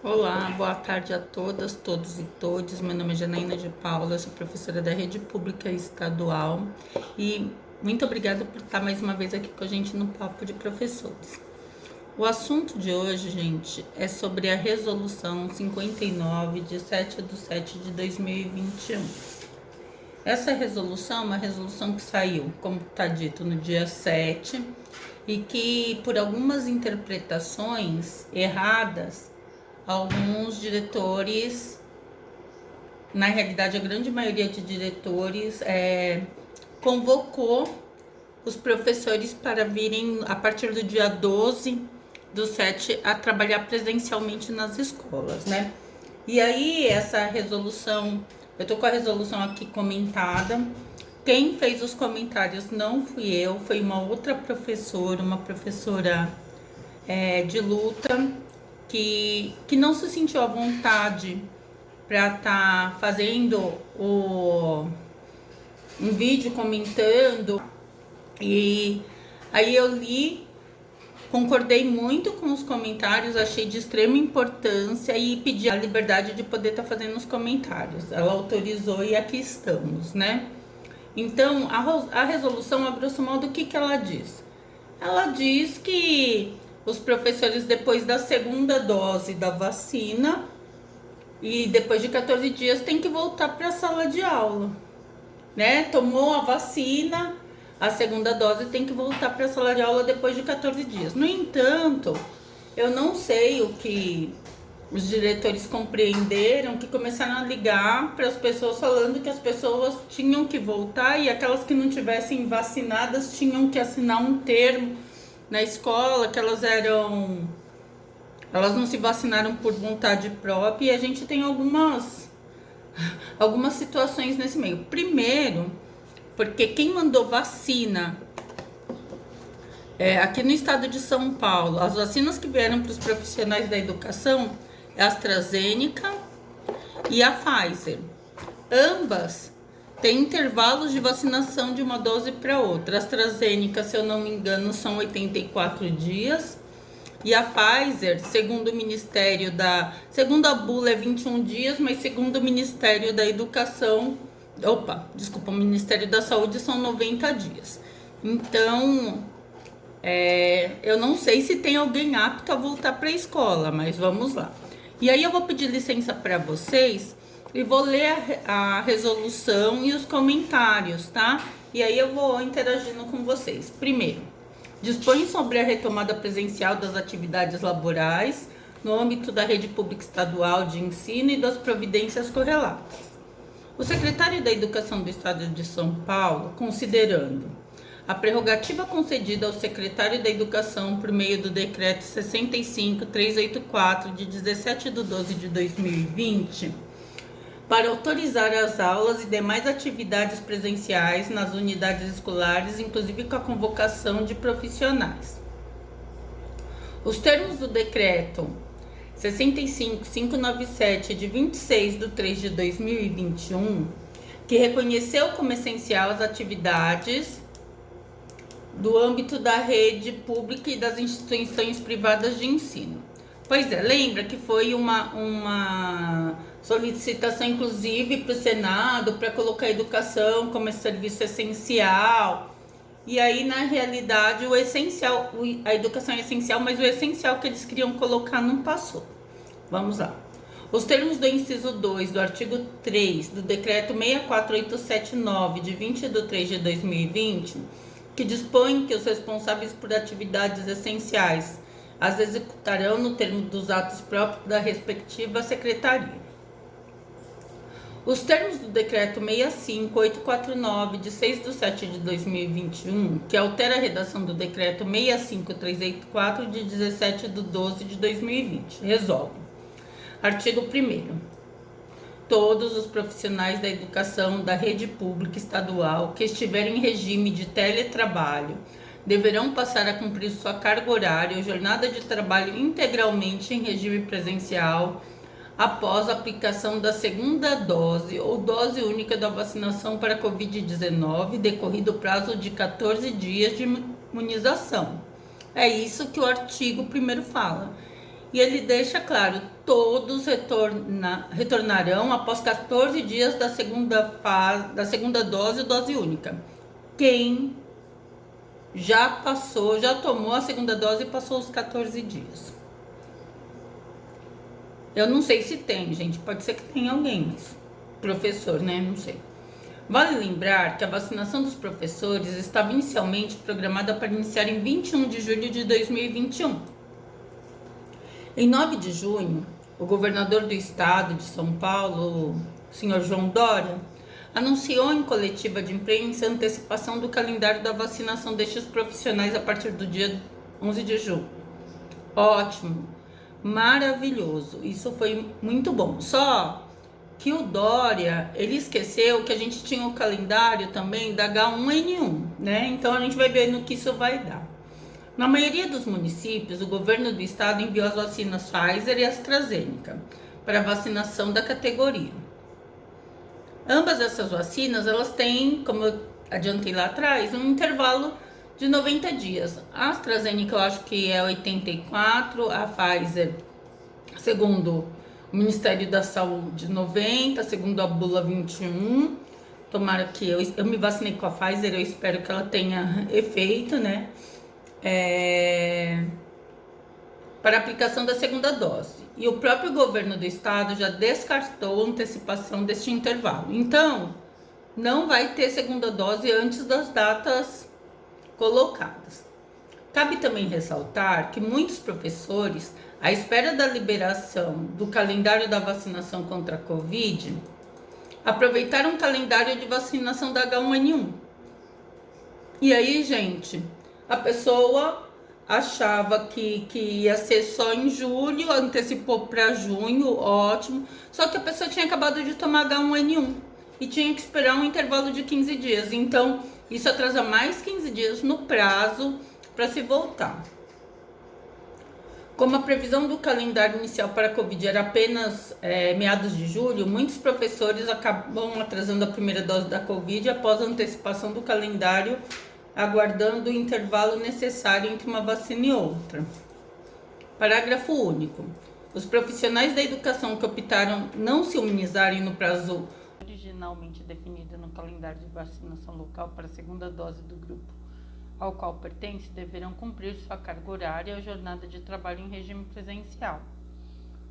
Olá, boa tarde a todas, todos e todes. Meu nome é Janaína de Paula, sou professora da Rede Pública Estadual e muito obrigada por estar mais uma vez aqui com a gente no Papo de Professores. O assunto de hoje, gente, é sobre a Resolução 59 de 7/7/2021. Essa resolução é uma resolução que saiu, como está dito, no dia 7 e que, por algumas interpretações erradas, alguns diretores, na realidade a grande maioria de diretores, convocou os professores para virem a partir do dia 12/7 a trabalhar presencialmente nas escolas, né? E aí essa resolução, eu tô com a resolução aqui comentada. Quem fez os comentários não fui eu, foi uma outra professora, uma professora de luta, que não se sentiu à vontade para estar fazendo um vídeo comentando. E aí eu li, concordei muito com os comentários, achei de extrema importância e pedi a liberdade de poder estar fazendo os comentários. Ela autorizou e aqui estamos, né? Então, a resolução, a grosso modo, o que ela diz? Ela diz que os professores, depois da segunda dose da vacina e depois de 14 dias, têm que voltar para a sala de aula, né? Tomou a vacina, a segunda dose, tem que voltar para a sala de aula depois de 14 dias. No entanto, eu não sei o que os diretores compreenderam, que começaram a ligar para as pessoas falando que as pessoas tinham que voltar e aquelas que não tivessem vacinadas tinham que assinar um termo na escola, que elas não se vacinaram por vontade própria, e a gente tem algumas situações nesse meio. Primeiro, porque quem mandou vacina aqui no estado de São Paulo, as vacinas que vieram para os profissionais da educação é a AstraZeneca e a Pfizer. Ambas têm intervalos de vacinação de uma dose para outra. A AstraZeneca, se eu não me engano, são 84 dias. E a Pfizer, segundo o Ministério segundo a bula é 21 dias, mas segundo o Ministério da Educação, o Ministério da Saúde são 90 dias. Então, eu não sei se tem alguém apto a voltar para a escola, mas vamos lá. E aí eu vou pedir licença para vocês e vou ler a resolução e os comentários, tá? E aí eu vou interagindo com vocês. Primeiro, dispõe sobre a retomada presencial das atividades laborais no âmbito da rede pública estadual de ensino e das providências correlatas. O secretário da Educação do Estado de São Paulo, considerando a prerrogativa concedida ao secretário da Educação por meio do Decreto 65.384, de 17/12/2020, para autorizar as aulas e demais atividades presenciais nas unidades escolares, inclusive com a convocação de profissionais. Os termos do Decreto 65.597, de 26/3/2021, que reconheceu como essencial as atividades do âmbito da rede pública e das instituições privadas de ensino. Pois é, lembra que foi uma solicitação, inclusive, para o Senado, para colocar a educação como serviço essencial. E aí, na realidade, o essencial, a educação é essencial, mas o essencial que eles queriam colocar não passou. Vamos lá. Os termos do inciso 2 do artigo 3 do Decreto 64879, de 20/3/2020, que dispõe que os responsáveis por atividades essenciais as executarão no termo dos atos próprios da respectiva secretaria. Os termos do Decreto 65849, de 6/7/2021, que altera a redação do Decreto 65384, de 17/12/2020, resolve. Artigo 1º. Todos os profissionais da educação da rede pública estadual que estiverem em regime de teletrabalho deverão passar a cumprir sua carga horária ou jornada de trabalho integralmente em regime presencial após a aplicação da segunda dose ou dose única da vacinação para a Covid-19, decorrido o prazo de 14 dias de imunização. É isso que o artigo 1º fala. E ele deixa claro, todos retornarão após 14 dias da segunda fase, da segunda dose, dose única. Quem já passou, já tomou a segunda dose e passou os 14 dias. Eu não sei se tem, gente, pode ser que tenha alguém, mas professor, né? Não sei. Vale lembrar que a vacinação dos professores estava inicialmente programada para iniciar em 21 de julho de 2021. Em 9 de junho, o governador do estado de São Paulo, o senhor João Dória, anunciou em coletiva de imprensa a antecipação do calendário da vacinação destes profissionais a partir do dia 11 de julho. Ótimo, maravilhoso, isso foi muito bom. Só que o Dória, ele esqueceu que a gente tinha o calendário também da H1N1, né? Então a gente vai ver no que isso vai dar. Na maioria dos municípios, o governo do estado enviou as vacinas Pfizer e AstraZeneca para a vacinação da categoria. Ambas essas vacinas, elas têm, como eu adiantei lá atrás, um intervalo de 90 dias. A AstraZeneca eu acho que é 84, a Pfizer, segundo o Ministério da Saúde, 90, segundo a bula 21. Tomara que eu me vacinei com a Pfizer, eu espero que ela tenha efeito, né? Para a aplicação da segunda dose. E o próprio governo do estado já descartou a antecipação deste intervalo. Então, não vai ter segunda dose antes das datas colocadas. Cabe também ressaltar que muitos professores, à espera da liberação do calendário da vacinação contra a Covid, aproveitaram o calendário de vacinação da H1N1. E aí, gente, a pessoa achava que ia ser só em julho, antecipou para junho, ótimo. Só que a pessoa tinha acabado de tomar H1N1 e tinha que esperar um intervalo de 15 dias. Então, isso atrasa mais 15 dias no prazo para se voltar. Como a previsão do calendário inicial para a Covid era apenas meados de julho, muitos professores acabam atrasando a primeira dose da Covid após a antecipação do calendário, aguardando o intervalo necessário entre uma vacina e outra. Parágrafo único. Os profissionais da educação que optaram não se imunizarem no prazo originalmente definido no calendário de vacinação local para a segunda dose do grupo ao qual pertence, deverão cumprir sua carga horária ou jornada de trabalho em regime presencial.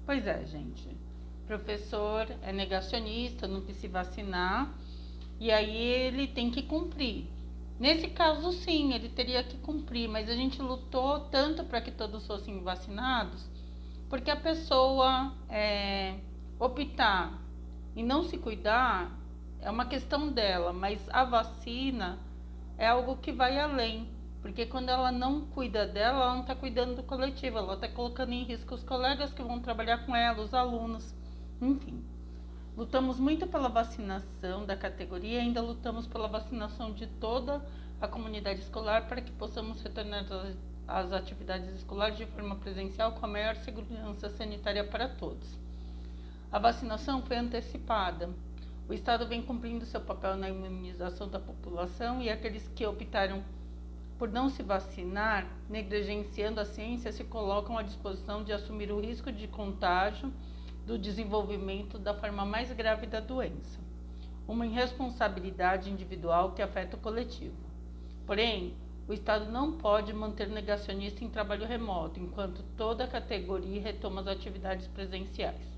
Pois é, gente. Professor é negacionista, não quis se vacinar, e aí ele tem que cumprir. Nesse caso, sim, ele teria que cumprir, mas a gente lutou tanto para que todos fossem vacinados, porque a pessoa optar e não se cuidar é uma questão dela, mas a vacina é algo que vai além, porque quando ela não cuida dela, ela não está cuidando do coletivo, ela está colocando em risco os colegas que vão trabalhar com ela, os alunos, enfim. Lutamos muito pela vacinação da categoria e ainda lutamos pela vacinação de toda a comunidade escolar para que possamos retornar às atividades escolares de forma presencial com a maior segurança sanitária para todos. A vacinação foi antecipada. O Estado vem cumprindo seu papel na imunização da população e aqueles que optaram por não se vacinar, negligenciando a ciência, se colocam à disposição de assumir o risco de contágio do desenvolvimento da forma mais grave da doença. Uma irresponsabilidade individual que afeta o coletivo. Porém, o Estado não pode manter negacionista em trabalho remoto, enquanto toda a categoria retoma as atividades presenciais.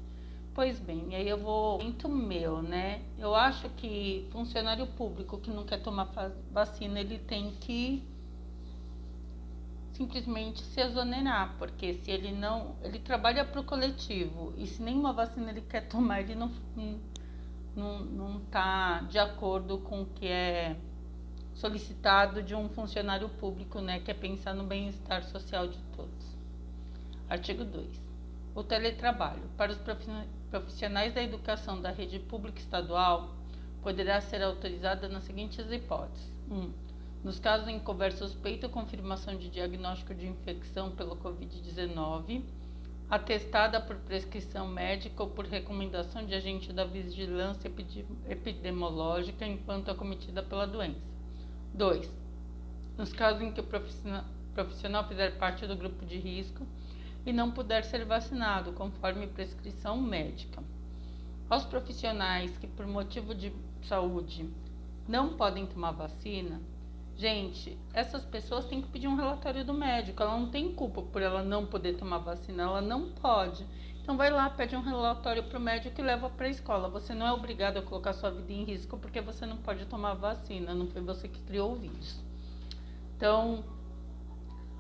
Pois bem, e aí eu vou muito meu, né? Eu acho que funcionário público que não quer tomar vacina, ele tem que simplesmente se exonerar, porque se ele não, ele trabalha para o coletivo e se nenhuma vacina ele quer tomar, ele não está de acordo com o que é solicitado de um funcionário público, né? Que é pensar no bem-estar social de todos. Artigo 2. O teletrabalho. Para os profissionais da educação da rede pública estadual, poderá ser autorizada nas seguintes hipóteses. 1. Nos casos em que houver suspeita ou confirmação de diagnóstico de infecção pelo Covid-19, atestada por prescrição médica ou por recomendação de agente da vigilância epidemiológica enquanto acometida pela doença. 2. Nos casos em que o profissional fizer parte do grupo de risco, e não puder ser vacinado, conforme prescrição médica. Aos profissionais que, por motivo de saúde, não podem tomar vacina, gente, essas pessoas têm que pedir um relatório do médico. Ela não tem culpa por ela não poder tomar vacina, ela não pode. Então vai lá, pede um relatório para o médico e leva para a escola. Você não é obrigado a colocar sua vida em risco porque você não pode tomar vacina, não foi você que criou o vírus. Então,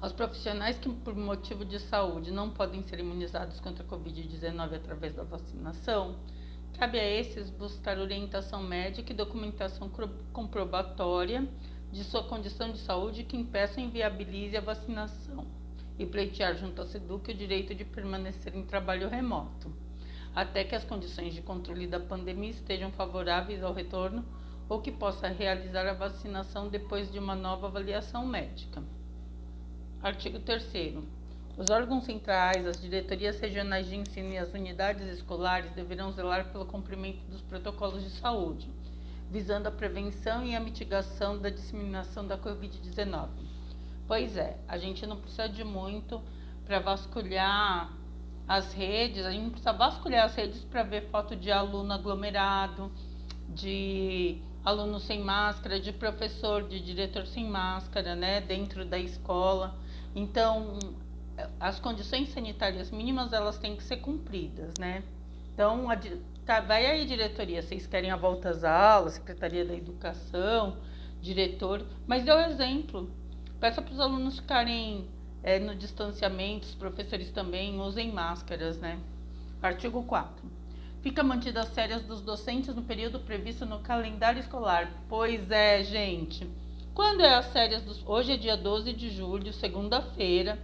aos profissionais que por motivo de saúde não podem ser imunizados contra a Covid-19 através da vacinação, cabe a esses buscar orientação médica e documentação comprobatória de sua condição de saúde que impeça e inviabilize a vacinação e pleitear junto à SEDUC o direito de permanecer em trabalho remoto, até que as condições de controle da pandemia estejam favoráveis ao retorno ou que possa realizar a vacinação depois de uma nova avaliação médica. Artigo 3º. Os órgãos centrais, as diretorias regionais de ensino e as unidades escolares deverão zelar pelo cumprimento dos protocolos de saúde, visando a prevenção e a mitigação da disseminação da Covid-19. Pois é, a gente não precisa de muito para vasculhar as redes, a gente não precisa vasculhar as redes para ver foto de aluno aglomerado, de aluno sem máscara, de professor, de diretor sem máscara, né, dentro da escola. Então, as condições sanitárias mínimas, elas têm que ser cumpridas, né? Então, vai aí, diretoria, vocês querem a volta às aulas, Secretaria da Educação, diretor, mas dê o exemplo. Peça para os alunos ficarem no distanciamento, os professores também usem máscaras, né? Artigo 4. Fica mantida as férias dos docentes no período previsto no calendário escolar. Pois é, gente. Quando é as férias dos... Hoje é dia 12 de julho, segunda-feira.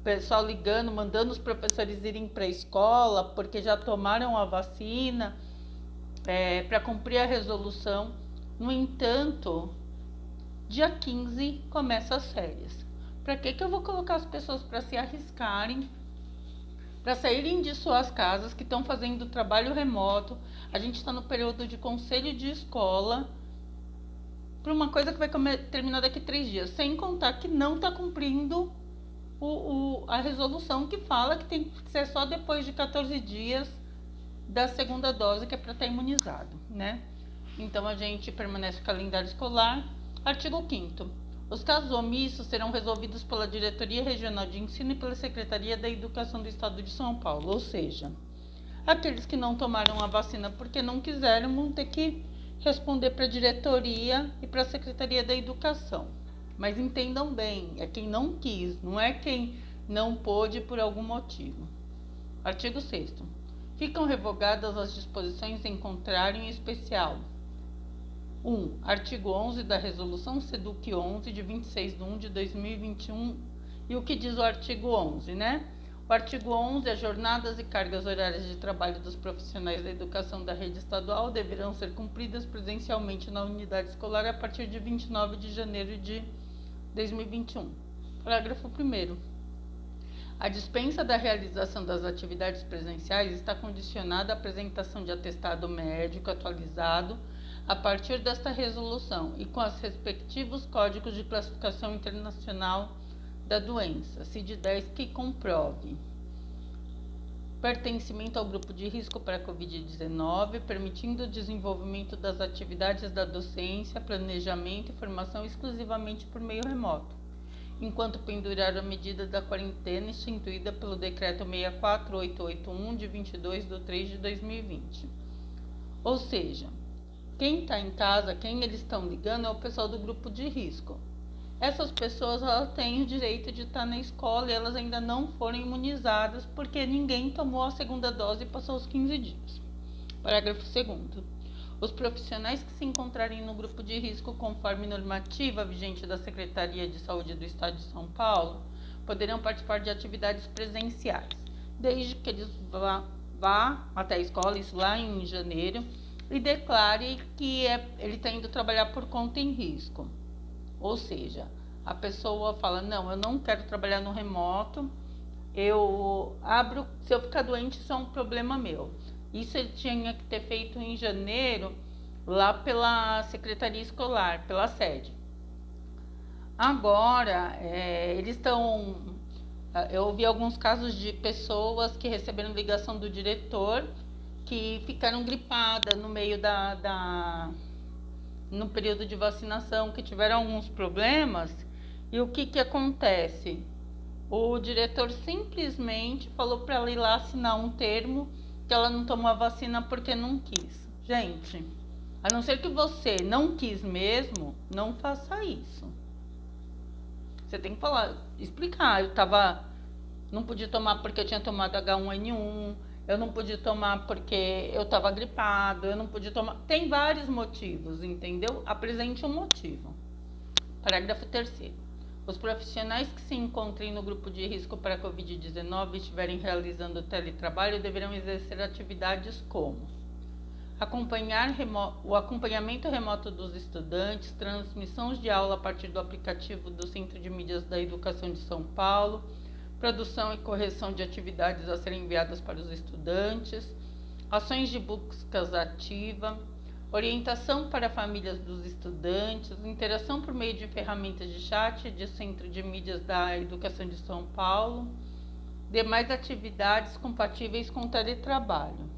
O pessoal ligando, mandando os professores irem para a escola porque já tomaram a vacina para cumprir a resolução. No entanto, dia 15 começa as férias. Para que eu vou colocar as pessoas para se arriscarem, para saírem de suas casas, que estão fazendo trabalho remoto? A gente está no período de conselho de escola, para uma coisa que vai terminar daqui 3 dias, sem contar que não está cumprindo a resolução que fala que tem que ser só depois de 14 dias da segunda dose, que é para estar imunizado, né? Então a gente permanece no calendário escolar. Artigo 5º. Os casos omissos serão resolvidos pela Diretoria Regional de Ensino e pela Secretaria da Educação do Estado de São Paulo, ou seja, aqueles que não tomaram a vacina porque não quiseram vão ter que responder para a diretoria e para a Secretaria da Educação. Mas entendam bem, é quem não quis, não é quem não pôde por algum motivo. Artigo 6º. Ficam revogadas as disposições em contrário, em especial: 1. Artigo 11 da Resolução SEDUC 11, de 26 de 1 de 2021. E o que diz o artigo 11, né? O artigo 11, as jornadas e cargas horárias de trabalho dos profissionais da educação da rede estadual deverão ser cumpridas presencialmente na unidade escolar a partir de 29 de janeiro de 2021. Parágrafo 1º. A dispensa da realização das atividades presenciais está condicionada à apresentação de atestado médico atualizado a partir desta resolução e com os respectivos códigos de classificação internacional da doença, CID-10, que comprove pertencimento ao grupo de risco para a Covid-19, permitindo o desenvolvimento das atividades da docência, planejamento e formação exclusivamente por meio remoto, enquanto pendurar a medida da quarentena instituída pelo Decreto 64881, de 22 de 3 de 2020. Ou seja, quem está em casa, quem eles estão ligando é o pessoal do grupo de risco. Essas pessoas, elas têm o direito de estar na escola e elas ainda não foram imunizadas porque ninguém tomou a segunda dose e passou os 15 dias. Parágrafo 2º. Os profissionais que se encontrarem no grupo de risco conforme normativa vigente da Secretaria de Saúde do Estado de São Paulo poderão participar de atividades presenciais, desde que eles vá até a escola, isso lá em janeiro, e declare que ele está indo trabalhar por conta em risco. Ou seja, a pessoa fala: não, eu não quero trabalhar no remoto, se eu ficar doente, isso é um problema meu. Isso ele tinha que ter feito em janeiro, lá pela Secretaria Escolar, pela sede. Agora, eles estão Eu ouvi alguns casos de pessoas que receberam ligação do diretor que ficaram gripadas no meio no período de vacinação, que tiveram alguns problemas. E o que acontece? O diretor simplesmente falou para ela ir lá assinar um termo que ela não tomou a vacina porque não quis. Gente, a não ser que você não quis mesmo, não faça isso. Você tem que falar, explicar. Não podia tomar porque eu tinha tomado H1N1, eu não podia tomar porque eu estava gripado, eu não podia tomar. Tem vários motivos, entendeu? Apresente um motivo. Parágrafo 3º. Os profissionais que se encontrem no grupo de risco para a Covid-19 e estiverem realizando teletrabalho deverão exercer atividades como o acompanhamento remoto dos estudantes, transmissões de aula a partir do aplicativo do Centro de Mídias da Educação de São Paulo, produção e correção de atividades a serem enviadas para os estudantes, ações de buscas ativa, orientação para famílias dos estudantes, interação por meio de ferramentas de chat de Centro de Mídias da Educação de São Paulo, demais atividades compatíveis com o teletrabalho.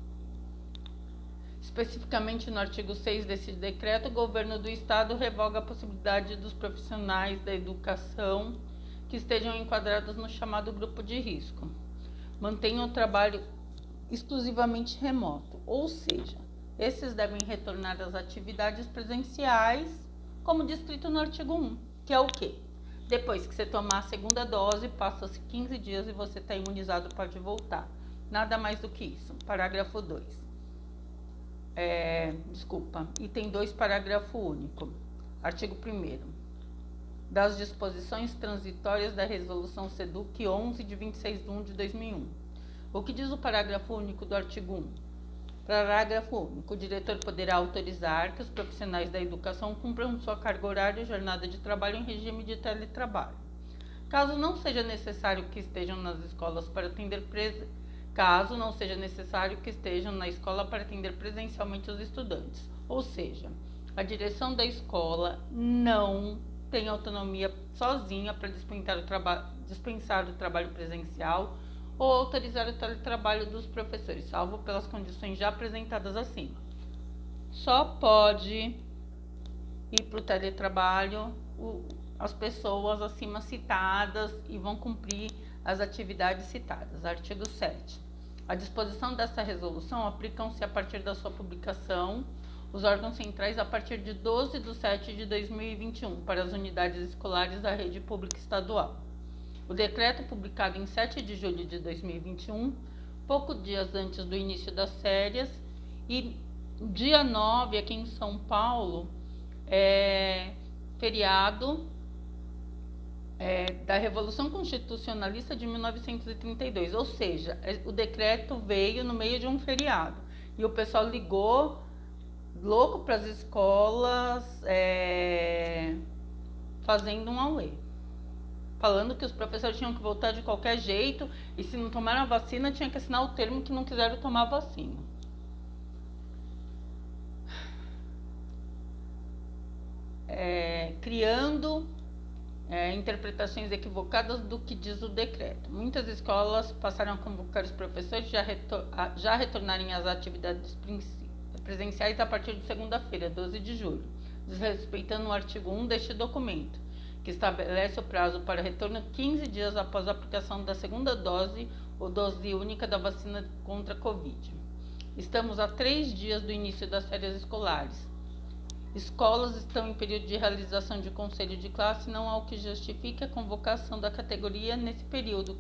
Especificamente no artigo 6 desse decreto, o governo do estado revoga a possibilidade dos profissionais da educação que estejam enquadrados no chamado grupo de risco mantenham o trabalho exclusivamente remoto, ou seja, esses devem retornar às atividades presenciais, como descrito no artigo 1, que é o quê? Depois que você tomar a segunda dose, passa-se 15 dias e você está imunizado, pode voltar. Nada mais do que isso. Parágrafo 2. Item 2, parágrafo único. Artigo 1º. Das disposições transitórias da Resolução SEDUC 11, de 26 de 1 de 2001. O que diz o parágrafo único do artigo 1? Parágrafo único. O diretor poderá autorizar que os profissionais da educação cumpram sua carga horária e jornada de trabalho em regime de teletrabalho. Caso não seja necessário que estejam nas escolas para atender na escola para atender presencialmente os estudantes. Ou seja, a direção da escola não tem autonomia sozinha para dispensar o trabalho presencial ou autorizar o teletrabalho dos professores, salvo pelas condições já apresentadas acima. Só pode ir para o teletrabalho as pessoas acima citadas e vão cumprir as atividades citadas. Artigo 7. A disposição desta resolução aplicam-se a partir da sua publicação os órgãos centrais a partir de 12 de 7 de 2021 para as unidades escolares da rede pública estadual. O decreto, publicado em 7 de julho de 2021, poucos dias antes do início das férias, e dia 9 aqui em São Paulo, feriado da Revolução Constitucionalista de 1932, ou seja, o decreto veio no meio de um feriado e o pessoal ligou louco para as escolas fazendo um auê, falando que os professores tinham que voltar de qualquer jeito e se não tomaram a vacina tinha que assinar o termo que não quiseram tomar a vacina. Criando interpretações equivocadas do que diz o decreto. Muitas escolas passaram a convocar os professores já retornarem às atividades presenciais a partir de segunda-feira, 12 de julho, desrespeitando o artigo 1 deste documento, que estabelece o prazo para retorno 15 dias após a aplicação da segunda dose ou dose única da vacina contra a Covid. Estamos a 3 dias do início das férias escolares. Escolas estão em período de realização de conselho de classe, não há o que justifique a convocação da categoria nesse período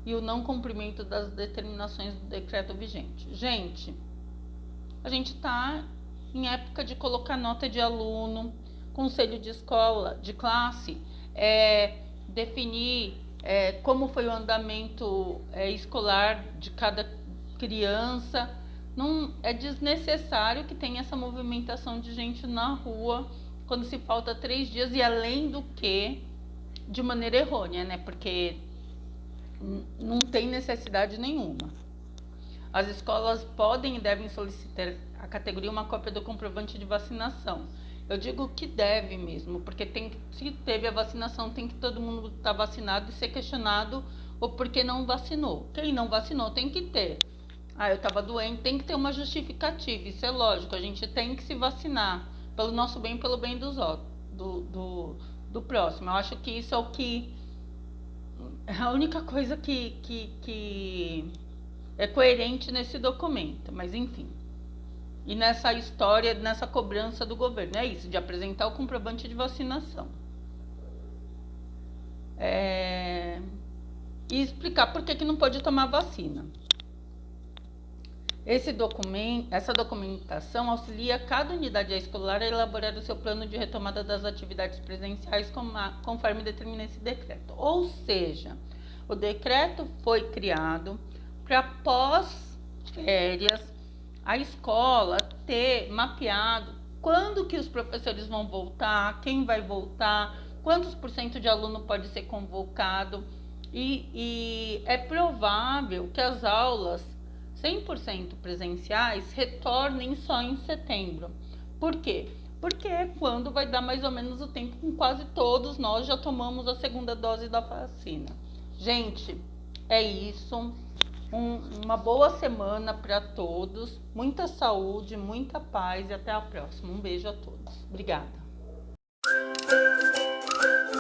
e o não cumprimento das determinações do decreto vigente. Gente, a gente está em época de colocar nota de aluno, conselho de escola, de classe, definir como foi o andamento escolar de cada criança. Não é desnecessário que tenha essa movimentação de gente na rua quando se falta 3 dias e além do que de maneira errônea, né? Porque não tem necessidade nenhuma. As escolas podem e devem solicitar à categoria uma cópia do comprovante de vacinação Eu digo que deve mesmo, porque se teve a vacinação, tem que todo mundo estar vacinado e ser questionado o porquê não vacinou. Quem não vacinou tem que ter. Ah, eu estava doente, tem que ter uma justificativa, isso é lógico, a gente tem que se vacinar pelo nosso bem, pelo bem dos outros, do próximo. Eu acho que isso é o que é a única coisa que é coerente nesse documento, mas enfim. E nessa história, nessa cobrança do governo, é isso, de apresentar o comprovante de vacinação. E explicar por que não pode tomar vacina. Essa documentação auxilia cada unidade escolar a elaborar o seu plano de retomada das atividades presenciais conforme determina esse decreto. Ou seja, o decreto foi criado para pós-férias a escola ter mapeado quando que os professores vão voltar, quem vai voltar, quantos por cento de aluno pode ser convocado, e é provável que as aulas 100% presenciais retornem só em setembro. Por quê? Porque é quando vai dar mais ou menos o tempo com quase todos nós já tomamos a segunda dose da vacina. Gente, é isso. Uma boa semana para todos. Muita saúde, muita paz e até a próxima. Um beijo a todos. Obrigada.